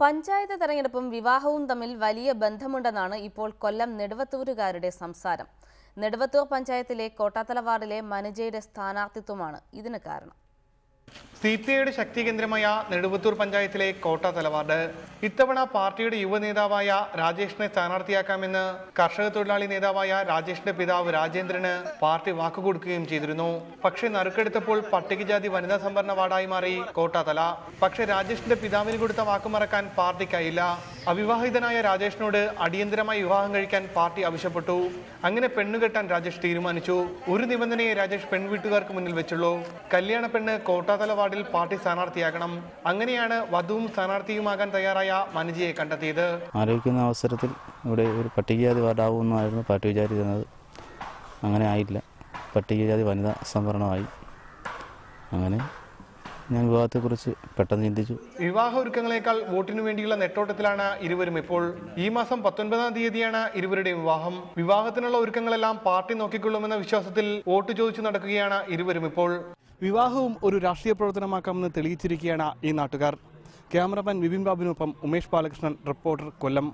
പഞ്ചായത്ത് തെരഞ്ഞെടുപ്പും വിവാഹവും തമ്മിൽ വലിയ ബന്ധമുണ്ടെന്നാണ് ഇപ്പോൾ കൊല്ലം നെടുവത്തൂരുകാരുടെ സംസാരം. നെടുവത്തൂർ പഞ്ചായത്തിലെ കോട്ടാത്തല വാർഡിലെ മനുജയുടെ സ്ഥാനാർത്ഥിത്വമാണ് ഇതിന് കാരണം. സിപിഐയുടെ ശക്തി കേന്ദ്രമായ നെടുവത്തൂർ പഞ്ചായത്തിലെ കോട്ടാത്തല വാർഡ് ഇത്തവണ പാർട്ടിയുടെ യുവ നേതാവായ രാജേഷിനെ സ്ഥാനാർത്ഥിയാക്കാമെന്ന് കർഷക തൊഴിലാളി നേതാവായ രാജേഷിന്റെ പിതാവ് രാജേന്ദ്രന് പാർട്ടി വാക്കുകൊടുക്കുകയും ചെയ്തിരുന്നു. പക്ഷേ നറുക്കെടുത്തപ്പോൾ പട്ടികജാതി വനിതാ സംവരണ വാർഡായി മാറി കോട്ടാത്തല. പക്ഷേ രാജേഷിന്റെ പിതാവിന് കൊടുത്ത വാക്ക് മറക്കാൻ പാർട്ടിക്കായില്ല. അവിവാഹിതനായ രാജേഷിനോട് അടിയന്തരമായി വിവാഹം കഴിക്കാൻ പാർട്ടി ആവശ്യപ്പെട്ടു. അങ്ങനെ പെണ്ണുകെട്ടാൻ രാജേഷ് തീരുമാനിച്ചു. ഒരു നിബന്ധനയെ രാജേഷ് പെൺവീട്ടുകാർക്ക് മുന്നിൽ വെച്ചുള്ളൂ. കല്യാണ പെണ്ണ് കോട്ടാത്തല വാർഡിൽ പാർട്ടി സ്ഥാനാർത്ഥിയാകണം. അങ്ങനെയാണ് വധുവും സ്ഥാനാർത്ഥിയുമാകാൻ തയ്യാറായ മനുജയെ കണ്ടെത്തിയത്. ആലോചിക്കുന്ന അവസരത്തിൽ ഇവിടെ ഒരു പട്ടികജാതി വാർഡാവുമെന്നായിരുന്നു പാർട്ടി വിചാരിക്കുന്നത്. അങ്ങനെ ആയില്ല. പട്ടികജാതി വനിതാ സംവരണമായി. അങ്ങനെ ഞാൻ വിവാഹത്തെക്കുറിച്ച് പെട്ടെന്ന് ചിന്തിച്ചു. വിവാഹ ഒരുക്കങ്ങളേക്കാൾ വോട്ടിനു വേണ്ടിയുള്ള നെട്ടോട്ടത്തിലാണ് ഇരുവരും ഇപ്പോൾ. ഈ മാസം 19-ാം തീയതിയാണ് ഇരുവരുടെയും വിവാഹം. വിവാഹത്തിനുള്ള ഒരുക്കങ്ങളെല്ലാം പാർട്ടി നോക്കിക്കൊള്ളുമെന്ന വിശ്വാസത്തിൽ വോട്ട് ചോദിച്ചു നടക്കുകയാണ് ഇരുവരും ഇപ്പോൾ. വിവാഹവും ഒരു രാഷ്ട്രീയ പ്രവർത്തനമാക്കാമെന്ന് തെളിയിച്ചിരിക്കുകയാണ് ഈ നാട്ടുകാർ. ക്യാമറമാൻ വിപിൻ ബാബുവിനൊപ്പം ഉമേഷ് ബാലകൃഷ്ണൻ, റിപ്പോർട്ടർ, കൊല്ലം.